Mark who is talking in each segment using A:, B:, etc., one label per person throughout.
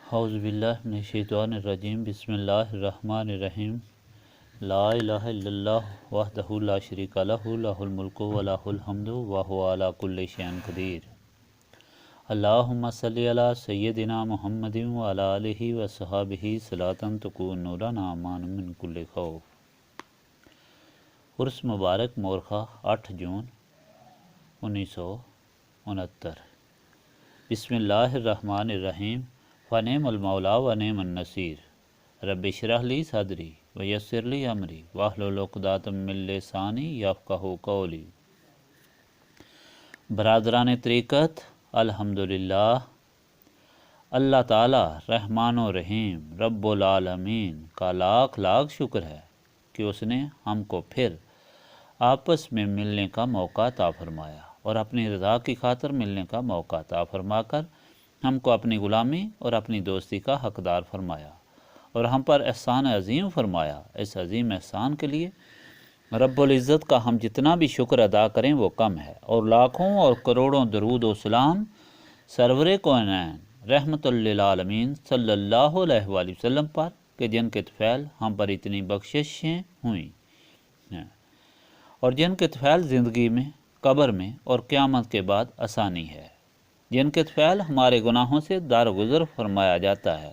A: اعوذ باللہ من الشیطان الرجیم بسم اللہ الرحمن الرحیم لا الہ الا اللہ وحدہ لا شریک لہ لہ الملک و لہ الحمد وہو علی کل شیء قدیر اللہم صلی علی سیدنا محمد وعلی آلہ وصحبہ صلاۃ تکون نورنا امان من کل خوف۔ عرس مبارک مورخہ 8 جون 1969۔ بسم اللہ الرحمن الرحیم فنعم المولا ونعم النصیر رب اشرح لی صدری ویسر لی امری واحلل عقدۃ من لسانی یفقہوا قولی۔ برادران طریقت، الحمدللہ، اللہ تعالی رحمان و رحیم رب العالمین کا لاکھ لاکھ شکر ہے کہ اس نے ہم کو پھر آپس میں ملنے کا موقع عطا فرمایا اور اپنی رضا کی خاطر ملنے کا موقع عطا فرما کر ہم کو اپنی غلامی اور اپنی دوستی کا حقدار فرمایا اور ہم پر احسان عظیم فرمایا۔ اس عظیم احسان کے لیے رب العزت کا ہم جتنا بھی شکر ادا کریں وہ کم ہے، اور لاکھوں اور کروڑوں درود و سلام سرور کونین رحمت للعالمین صلی اللہ علیہ وآلہ وسلم پر کہ جن کے طفیل ہم پر اتنی بخششیں ہوئیں ہیں اور جن کے طفیل زندگی میں، قبر میں اور قیامت کے بعد آسانی ہے، جن کے طفیل ہمارے گناہوں سے درگزر فرمایا جاتا ہے،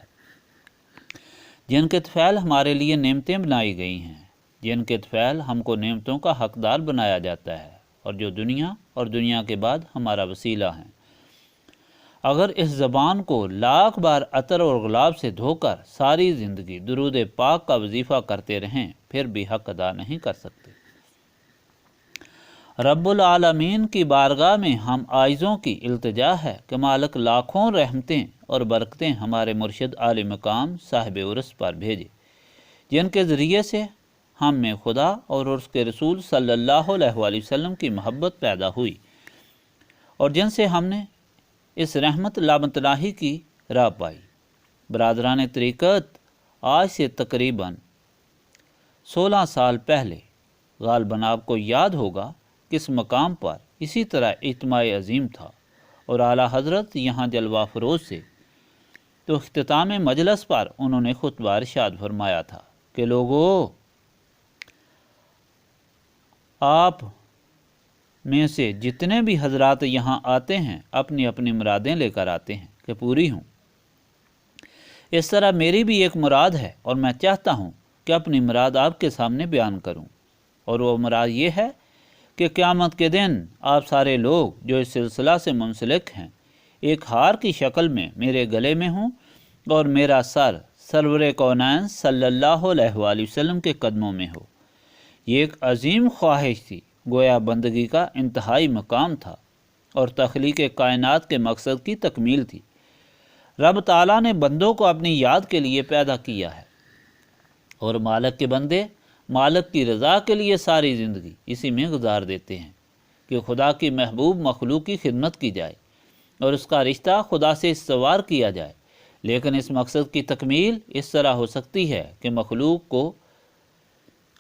A: جن کے طفیل ہمارے لیے نعمتیں بنائی گئی ہیں، جن کے طفیل ہم کو نعمتوں کا حقدار بنایا جاتا ہے، اور جو دنیا اور دنیا کے بعد ہمارا وسیلہ ہیں۔ اگر اس زبان کو لاکھ بار عطر اور گلاب سے دھو کر ساری زندگی درود پاک کا وظیفہ کرتے رہیں پھر بھی حق ادا نہیں کر سکتے۔ رب العالمین کی بارگاہ میں ہم عاجزوں کی التجا ہے کہ مالک لاکھوں رحمتیں اور برکتیں ہمارے مرشد عالی مقام صاحب عرس پر بھیجے، جن کے ذریعے سے ہم میں خدا اور اس کے رسول صلی اللہ علیہ وآلہ وسلم کی محبت پیدا ہوئی، اور جن سے ہم نے اس رحمت لامتناہی کی راہ پائی۔ برادران طریقت، آج سے تقریباً 16 سال پہلے غالباً آپ کو یاد ہوگا کس مقام پر اسی طرح اجتماع عظیم تھا اور اعلیٰ حضرت یہاں جلوہ فروز سے تو اختتام مجلس پر انہوں نے خطبہ ارشاد فرمایا تھا کہ لوگو، آپ میں سے جتنے بھی حضرات یہاں آتے ہیں اپنی اپنی مرادیں لے کر آتے ہیں کہ پوری ہوں۔ اس طرح میری بھی ایک مراد ہے اور میں چاہتا ہوں کہ اپنی مراد آپ کے سامنے بیان کروں، اور وہ مراد یہ ہے کہ قیامت کے دن آپ سارے لوگ جو اس سلسلہ سے منسلک ہیں ایک ہار کی شکل میں میرے گلے میں ہوں اور میرا سر سرور کونین صلی اللہ علیہ وآلہ وسلم کے قدموں میں ہو۔ یہ ایک عظیم خواہش تھی، گویا بندگی کا انتہائی مقام تھا اور تخلیق کائنات کے مقصد کی تکمیل تھی۔ رب تعالیٰ نے بندوں کو اپنی یاد کے لیے پیدا کیا ہے، اور مالک کے بندے مالک کی رضا کے لیے ساری زندگی اسی میں گزار دیتے ہیں کہ خدا کی محبوب مخلوق کی خدمت کی جائے اور اس کا رشتہ خدا سے استوار کیا جائے۔ لیکن اس مقصد کی تکمیل اس طرح ہو سکتی ہے کہ مخلوق کو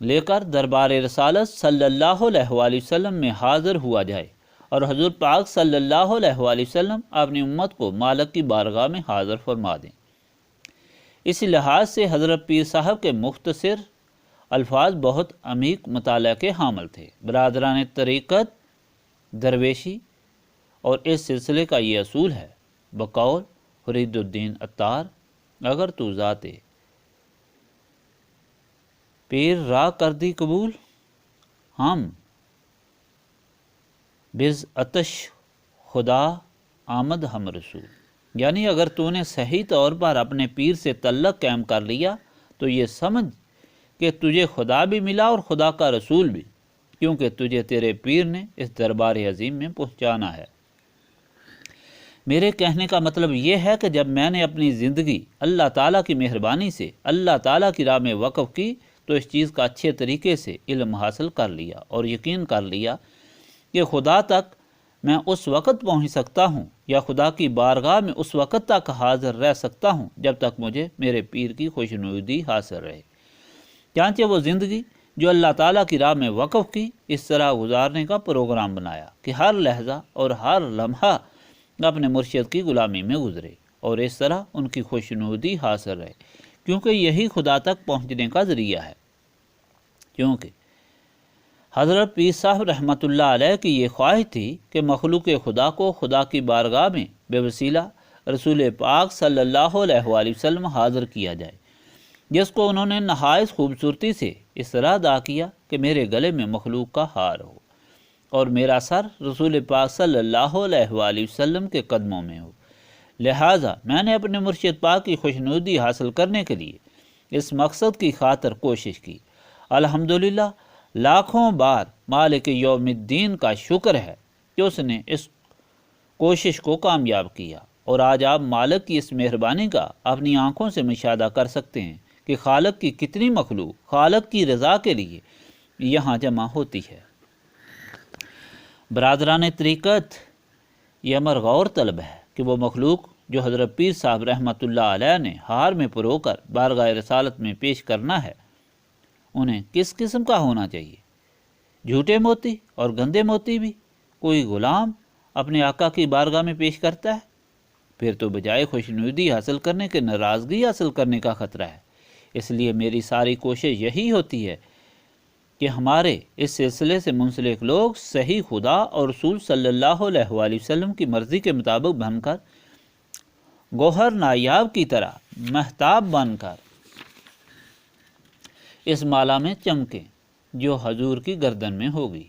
A: لے کر دربار رسالت صلی اللہ علیہ وآلہ وسلم میں حاضر ہوا جائے، اور حضور پاک صلی اللہ علیہ وآلہ وسلم اپنی امت کو مالک کی بارگاہ میں حاضر فرما دیں۔ اس لحاظ سے حضرت پیر صاحب کے مختصر الفاظ بہت عمیق مطالعہ کے حامل تھے۔ برادران طریقت، درویشی اور اس سلسلے کا یہ اصول ہے، بقول فرید الدین عطار، اگر تو ذات پیر را کر دی قبول، ہم بز آتش خدا آمد ہم رسول۔ یعنی اگر تو نے صحیح طور پر اپنے پیر سے تعلق قائم کر لیا تو یہ سمجھ کہ تجھے خدا بھی ملا اور خدا کا رسول بھی، کیونکہ تجھے تیرے پیر نے اس دربار عظیم میں پہنچانا ہے۔ میرے کہنے کا مطلب یہ ہے کہ جب میں نے اپنی زندگی اللہ تعالیٰ کی مہربانی سے اللہ تعالیٰ کی راہ میں وقف کی تو اس چیز کا اچھے طریقے سے علم حاصل کر لیا اور یقین کر لیا کہ خدا تک میں اس وقت پہنچ سکتا ہوں یا خدا کی بارگاہ میں اس وقت تک حاضر رہ سکتا ہوں جب تک مجھے میرے پیر کی خوشنودی حاصل رہے۔ چانچہ وہ زندگی جو اللہ تعالیٰ کی راہ میں وقف کی اس طرح گزارنے کا پروگرام بنایا کہ ہر لحظہ اور ہر لمحہ اپنے مرشد کی غلامی میں گزرے اور اس طرح ان کی خوشنودی حاصل رہے، کیونکہ یہی خدا تک پہنچنے کا ذریعہ ہے۔ کیونکہ حضرت پیر صاحب رحمۃ اللہ علیہ کی یہ خواہش تھی کہ مخلوق خدا کو خدا کی بارگاہ میں بے وسیلہ رسول پاک صلی اللہ علیہ وآلہ وسلم حاضر کیا جائے، جس کو انہوں نے نہایت خوبصورتی سے اس طرح ادا کیا کہ میرے گلے میں مخلوق کا ہار ہو اور میرا سر رسول پاک صلی اللہ علیہ وآلہ وسلم کے قدموں میں ہو۔ لہٰذا میں نے اپنے مرشد پاک کی خوشنودی حاصل کرنے کے لیے اس مقصد کی خاطر کوشش کی۔ الحمدللہ لاکھوں بار مالک یوم الدین کا شکر ہے کہ اس نے اس کوشش کو کامیاب کیا، اور آج آپ مالک کی اس مہربانی کا اپنی آنکھوں سے مشاہدہ کر سکتے ہیں کہ خالق کی کتنی مخلوق خالق کی رضا کے لیے یہاں جمع ہوتی ہے۔ برادران طریقت، یہ امر غور طلب ہے کہ وہ مخلوق جو حضرت پیر صاحب رحمۃ اللہ علیہ نے ہار میں پرو کر بارگاہ رسالت میں پیش کرنا ہے، انہیں کس قسم کا ہونا چاہیے؟ جھوٹے موتی اور گندے موتی بھی کوئی غلام اپنے آقا کی بارگاہ میں پیش کرتا ہے؟ پھر تو بجائے خوشنودی حاصل کرنے کے ناراضگی حاصل کرنے کا خطرہ ہے۔ اس لیے میری ساری کوشش یہی ہوتی ہے کہ ہمارے اس سلسلے سے منسلک لوگ صحیح خدا اور رسول صلی اللہ علیہ وآلہ وسلم کی مرضی کے مطابق بن کر گوہر نایاب کی طرح مہتاب بن کر اس مالا میں چمکیں جو حضور کی گردن میں ہوگی۔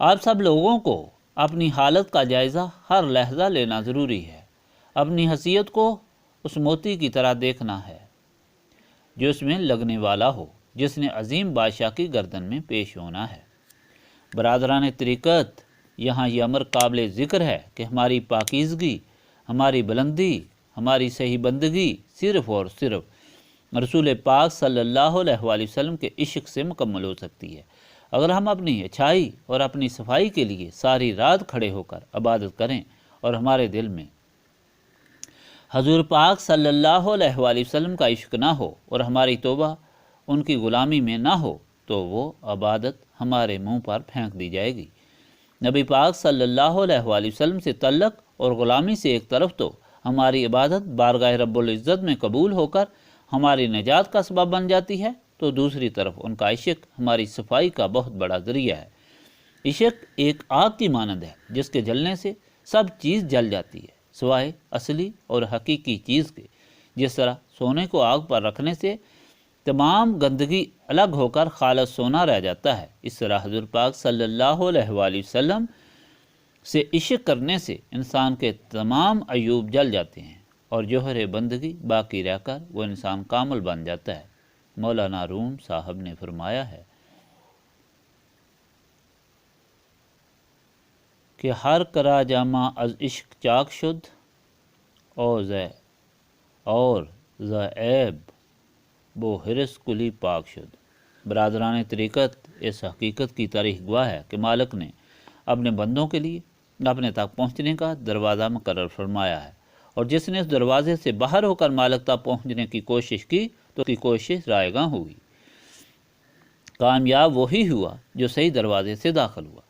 A: آپ سب لوگوں کو اپنی حالت کا جائزہ ہر لحظہ لینا ضروری ہے۔ اپنی حیثیت کو اس موتی کی طرح دیکھنا ہے جو اس میں لگنے والا ہو، جس نے عظیم بادشاہ کی گردن میں پیش ہونا ہے۔ برادران طریقت، یہاں یہ امر قابل ذکر ہے کہ ہماری پاکیزگی، ہماری بلندی، ہماری صحیح بندگی صرف اور صرف رسول پاک صلی اللہ علیہ وآلہ وسلم کے عشق سے مکمل ہو سکتی ہے۔ اگر ہم اپنی اچھائی اور اپنی صفائی کے لیے ساری رات کھڑے ہو کر عبادت کریں اور ہمارے دل میں حضور پاک صلی اللہ علیہ وآلہ وسلم کا عشق نہ ہو اور ہماری توبہ ان کی غلامی میں نہ ہو، تو وہ عبادت ہمارے منہ پر پھینک دی جائے گی۔ نبی پاک صلی اللہ علیہ وآلہ وسلم سے تعلق اور غلامی سے ایک طرف تو ہماری عبادت بارگاہ رب العزت میں قبول ہو کر ہماری نجات کا سبب بن جاتی ہے، تو دوسری طرف ان کا عشق ہماری صفائی کا بہت بڑا ذریعہ ہے۔ عشق ایک آگ کی مانند ہے جس کے جلنے سے سب چیز جل جاتی ہے سوائے اصلی اور حقیقی چیز کے۔ جس طرح سونے کو آگ پر رکھنے سے تمام گندگی الگ ہو کر خالص سونا رہ جاتا ہے، اس طرح حضور پاک صلی اللہ علیہ وآلہ وسلم سے عشق کرنے سے انسان کے تمام عیوب جل جاتے ہیں اور جوہر بندگی باقی رہ کر وہ انسان کامل بن جاتا ہے۔ مولانا روم صاحب نے فرمایا ہے کہ ہر کرا جامع از عشق چاک شد اور ز عیب بو حرص کلی پاک شد۔ برادران طریقت، اس حقیقت کی تاریخ گواہ ہے کہ مالک نے اپنے بندوں کے لیے اپنے تک پہنچنے کا دروازہ مقرر فرمایا ہے، اور جس نے اس دروازے سے باہر ہو کر مالک تک پہنچنے کی کوشش کی تو کی کوشش رائے گاں ہوئی۔ کامیاب وہی ہوا جو صحیح دروازے سے داخل ہوا۔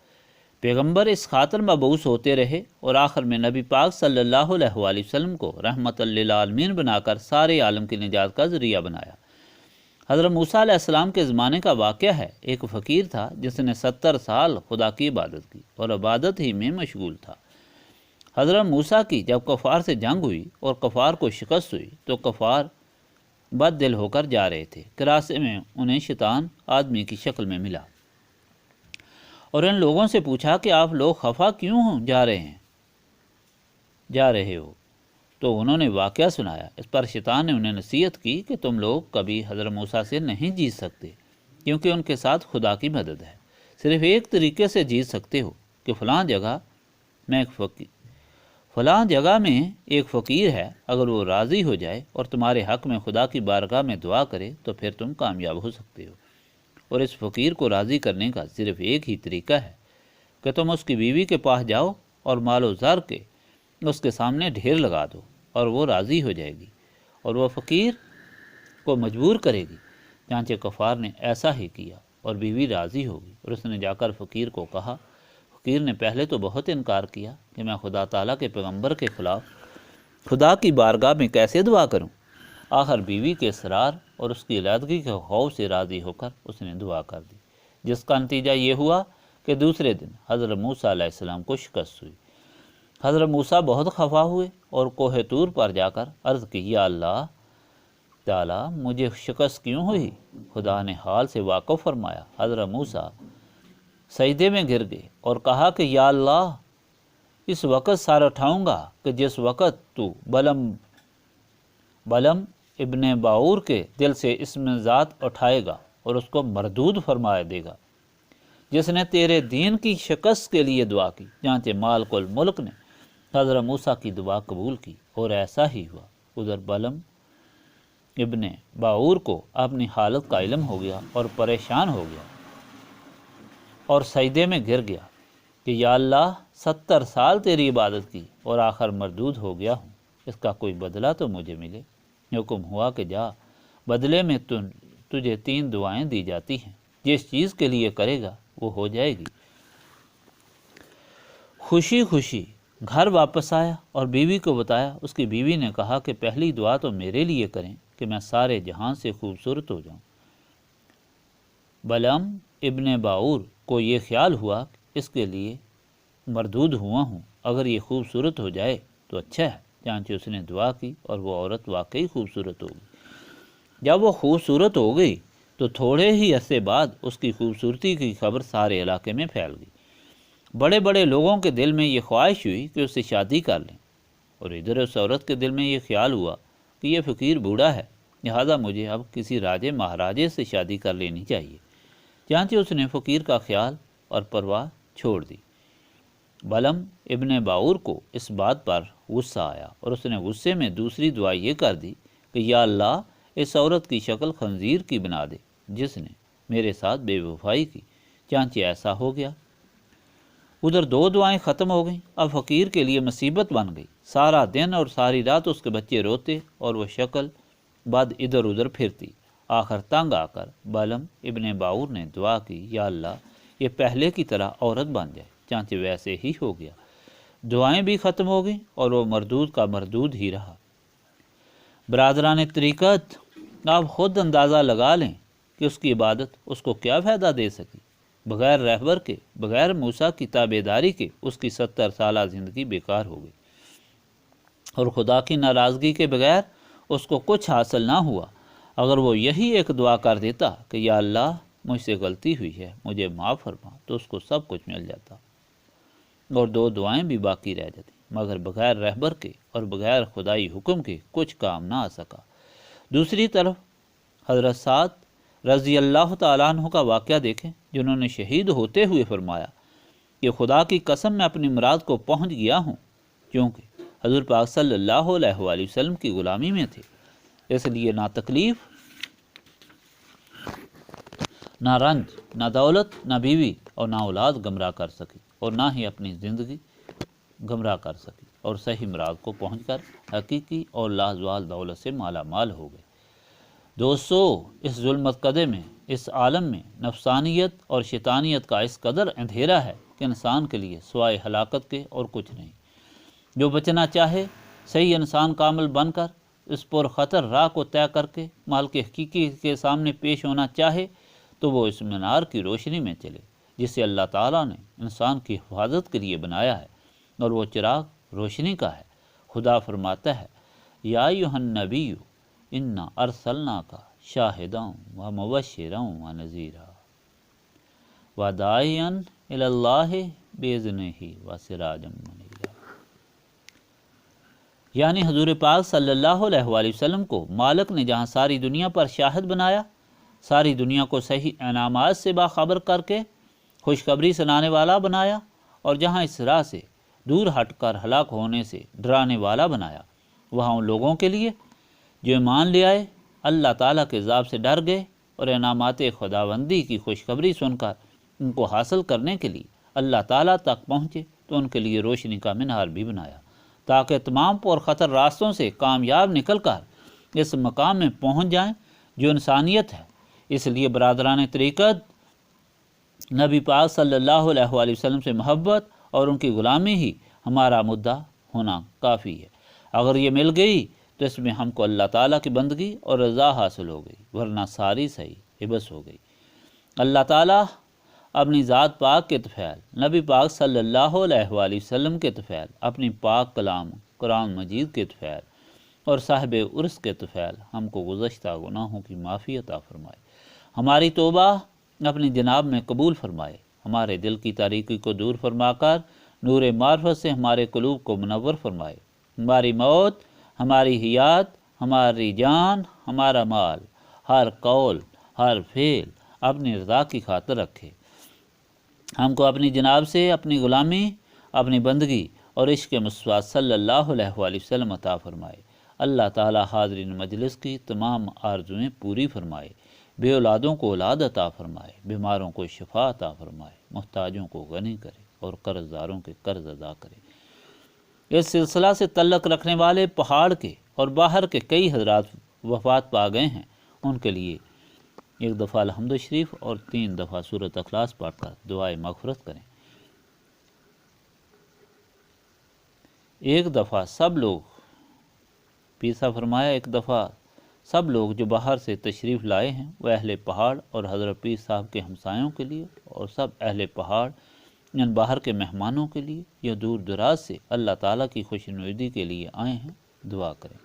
A: پیغمبر اس خاطر مبعوث ہوتے رہے اور آخر میں نبی پاک صلی اللہ علیہ وآلہ وسلم کو رحمت للعالمین بنا کر سارے عالم کی نجات کا ذریعہ بنایا۔ حضرت موسیٰ علیہ السلام کے زمانے کا واقعہ ہے۔ ایک فقیر تھا جس نے 70 سال خدا کی عبادت کی اور عبادت ہی میں مشغول تھا۔ حضرت موسیٰ کی جب کفار سے جنگ ہوئی اور کفار کو شکست ہوئی تو کفار بد دل ہو کر جا رہے تھے کہ راستے میں انہیں شیطان آدمی کی شکل میں ملا اور ان لوگوں سے پوچھا کہ آپ لوگ خفا کیوں جا رہے ہو؟ تو انہوں نے واقعہ سنایا۔ اس پر شیطان نے انہیں نصیحت کی کہ تم لوگ کبھی حضرت موسیٰ سے نہیں جیت سکتے، کیونکہ ان کے ساتھ خدا کی مدد ہے۔ صرف ایک طریقے سے جیت سکتے ہو کہ فلاں جگہ میں ایک فقیر ہے، اگر وہ راضی ہو جائے اور تمہارے حق میں خدا کی بارگاہ میں دعا کرے تو پھر تم کامیاب ہو سکتے ہو۔ اور اس فقیر کو راضی کرنے کا صرف ایک ہی طریقہ ہے کہ تم اس کی بیوی کے پاس جاؤ اور مال و زر کے اس کے سامنے ڈھیر لگا دو اور وہ راضی ہو جائے گی اور وہ فقیر کو مجبور کرے گی۔ چنانچہ کفار نے ایسا ہی کیا اور بیوی راضی ہوگی اور اس نے جا کر فقیر کو کہا۔ فقیر نے پہلے تو بہت انکار کیا کہ میں خدا تعالیٰ کے پیغمبر کے خلاف خدا کی بارگاہ میں کیسے دعا کروں؟ آخر بیوی کے اصرار اور اس کی علیحدگی کے خوف سے راضی ہو کر اس نے دعا کر دی، جس کا نتیجہ یہ ہوا کہ دوسرے دن حضرت موسیٰ علیہ السلام کو شکست ہوئی۔ حضرت موسیٰ بہت خفا ہوئے اور کوہ طور پر جا کر عرض کی، یا اللہ تعالیٰ مجھے شکست کیوں ہوئی؟ خدا نے حال سے واقف فرمایا۔ حضرت موسیٰ سجدے میں گر گئے اور کہا کہ یا اللہ، اس وقت سر اٹھاؤں گا کہ جس وقت تو بلم ابن باور کے دل سے اسم ذات اٹھائے گا اور اس کو مردود فرما دے گا، جس نے تیرے دین کی شکست کے لیے دعا کی۔ چنانچہ مالک الملک نے حضرت موسیٰ کی دعا قبول کی اور ایسا ہی ہوا۔ ادھر بلم ابن باور کو اپنی حالت کا علم ہو گیا اور پریشان ہو گیا اور سجدے میں گر گیا کہ یا اللہ، 70 سال تیری عبادت کی اور آخر مردود ہو گیا ہوں، اس کا کوئی بدلہ تو مجھے ملے۔ حکم ہوا کہ جا، بدلے میں تجھے 3 دعائیں دی جاتی ہیں، جس چیز کے لیے کرے گا وہ ہو جائے گی۔ خوشی خوشی گھر واپس آیا اور بیوی کو بتایا۔ اس کی بیوی نے کہا کہ پہلی دعا تو میرے لیے کریں کہ میں سارے جہان سے خوبصورت ہو جاؤں۔ بلعم ابن باور کو یہ خیال ہوا کہ اس کے لیے مردود ہوا ہوں، اگر یہ خوبصورت ہو جائے تو اچھا ہے۔ چنانچہ اس نے دعا کی اور وہ عورت واقعی خوبصورت ہو گئی۔ جب وہ خوبصورت ہو گئی تو تھوڑے ہی عرصے بعد اس کی خوبصورتی کی خبر سارے علاقے میں پھیل گئی۔ بڑے بڑے لوگوں کے دل میں یہ خواہش ہوئی کہ اس سے شادی کر لیں، اور ادھر اس عورت کے دل میں یہ خیال ہوا کہ یہ فقیر بوڑھا ہے، لہذا مجھے اب کسی راجے مہاراجے سے شادی کر لینی چاہیے۔ چنانچہ اس نے فقیر کا خیال اور پرواہ چھوڑ دی۔ بلم ابن باور کو اس بات پر غصہ آیا اور اس نے غصے میں دوسری دعا یہ کر دی کہ یا اللہ، اس عورت کی شکل خنزیر کی بنا دے جس نے میرے ساتھ بے وفائی کی۔ چنانچہ ایسا ہو گیا۔ ادھر 2 دعائیں ختم ہو گئیں۔ اب فقیر کے لیے مصیبت بن گئی۔ سارا دن اور ساری رات اس کے بچے روتے اور وہ شکل بد ادھر ادھر پھرتی۔ آخر تنگ آ کر بلم ابن باور نے دعا کی، یا اللہ، یہ پہلے کی طرح عورت بن جائے۔ چنانچہ ویسے ہی ہو گیا۔ دعائیں بھی ختم ہو گئیں اور وہ مردود کا مردود ہی رہا۔ برادران طریقت، آپ خود اندازہ لگا لیں کہ اس کی عبادت اس کو کیا فائدہ دے سکی۔ بغیر رہبر کے، بغیر موسیٰ کی تابعداری کے اس کی 70 سالہ زندگی بیکار ہو گئی، اور خدا کی ناراضگی کے بغیر اس کو کچھ حاصل نہ ہوا۔ اگر وہ یہی ایک دعا کر دیتا کہ یا اللہ، مجھ سے غلطی ہوئی ہے، مجھے معاف فرما، تو اس کو سب کچھ مل جاتا اور 2 دعائیں بھی باقی رہ جاتی، مگر بغیر رہبر کے اور بغیر خدائی حکم کے کچھ کام نہ آ سکا۔ دوسری طرف حضرت سعد رضی اللہ تعالیٰ عنہ کا واقعہ دیکھیں، جنہوں نے شہید ہوتے ہوئے فرمایا کہ خدا کی قسم میں اپنی مراد کو پہنچ گیا ہوں، کیونکہ حضور پاک صلی اللہ علیہ وآلہ وسلم کی غلامی میں تھے، اس لیے نہ تکلیف، نہ رنج، نہ دولت، نہ بیوی اور نہ اولاد گمراہ کر سکی، اور نہ ہی اپنی زندگی گمراہ کر سکی، اور صحیح مراد کو پہنچ کر حقیقی اور لازوال دولت سے مالا مال ہو گئے۔ دوستو، اس ظلمت قدے میں، اس عالم میں نفسانیت اور شیطانیت کا اس قدر اندھیرا ہے کہ انسان کے لیے سوائے ہلاکت کے اور کچھ نہیں۔ جو بچنا چاہے، صحیح انسان کامل بن کر اس پر خطر راہ کو طے کر کے مالک حقیقی کے سامنے پیش ہونا چاہے، تو وہ اس مینار کی روشنی میں چلے جسے اللہ تعالیٰ نے انسان کی حفاظت کے لیے بنایا ہے، اور وہ چراغ روشنی کا ہے۔ خدا فرماتا ہے، یا ایھا النبی انا ارسلناک شاہدا و مبشرا و نذیرا وداعیا الی اللہ باذنہ و سراجا منیرا۔ یعنی حضور پاک صلی اللہ علیہ وآلہ وسلم کو مالک نے جہاں ساری دنیا پر شاہد بنایا، ساری دنیا کو صحیح انعامات سے باخبر کر کے خوشخبری سنانے والا بنایا، اور جہاں اس راہ سے دور ہٹ کر ہلاک ہونے سے ڈرانے والا بنایا، وہاں ان لوگوں کے لیے جو ایمان لے آئے، اللہ تعالیٰ کے عذاب سے ڈر گئے اور انعامات خداوندی کی خوشخبری سن کر ان کو حاصل کرنے کے لیے اللہ تعالیٰ تک پہنچے، تو ان کے لیے روشنی کا مینار بھی بنایا، تاکہ تمام پر خطر راستوں سے کامیاب نکل کر اس مقام میں پہنچ جائیں جو انسانیت ہے۔ اس لیے برادران طریقت، نبی پاک صلی اللہ علیہ وآلہ وسلم سے محبت اور ان کی غلامی ہی ہمارا مدعا ہونا کافی ہے۔ اگر یہ مل گئی تو اس میں ہم کو اللہ تعالیٰ کی بندگی اور رضا حاصل ہو گئی، ورنہ ساری صحیح عبث ہو گئی۔ اللہ تعالیٰ اپنی ذات پاک کے طفیل، نبی پاک صلی اللہ علیہ وآلہ وسلم کے طفیل، اپنی پاک کلام قرآن مجید کے طفیل اور صاحب عرس کے طفیل ہم کو گزشتہ گناہوں کی معافی عطا فرمائے، ہماری توبہ اپنی جناب میں قبول فرمائے، ہمارے دل کی تاریکی کو دور فرما کر نور معرفت سے ہمارے قلوب کو منور فرمائے، ہماری موت، ہماری حیات، ہماری جان، ہمارا مال، ہر قول، ہر فعل اپنی رضا کی خاطر رکھے، ہم کو اپنی جناب سے اپنی غلامی، اپنی بندگی اور عشق مصطفیٰ صلی اللہ علیہ وآلہ وسلم عطا فرمائے۔ اللہ تعالی حاضرین مجلس کی تمام آرزویں پوری فرمائے، بے اولادوں کو اولاد عطا فرمائے، بیماروں کو شفا عطا فرمائے، محتاجوں کو غنی کرے اور قرض داروں کے قرض ادا کرے۔ اس سلسلہ سے تعلق رکھنے والے پہاڑ کے اور باہر کے کئی حضرات وفات پا گئے ہیں، ان کے لیے ایک دفعہ الحمد شریف اور 3 دفعہ سورۃ اخلاص پڑھ کر دعائے مغفرت کریں۔ ایک دفعہ سب لوگ پیسا فرمایا، ایک دفعہ سب لوگ جو باہر سے تشریف لائے ہیں وہ اہل پہاڑ اور حضرت پیر صاحب کے ہمسایوں کے لیے، اور سب اہل پہاڑ ان باہر کے مہمانوں کے لیے یا دور دراز سے اللہ تعالیٰ کی خوش نویدی کے لیے آئے ہیں، دعا کریں۔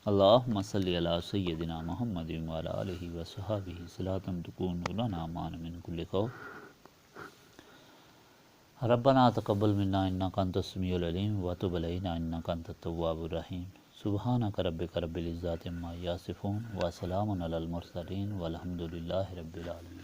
A: اللہم صلی علی سیدنا محمد وعلی آلہ وصحبہ صلاۃ تکون لنا مان من کل خوف۔ ربنا تقبل منا انک انت السمیع العلیم وتب علینا انک انت التواب الرحیم۔ سبحانک ربک رب العزۃ عما یصفون وسلام علی المرسلین والحمد للہ رب العالمین۔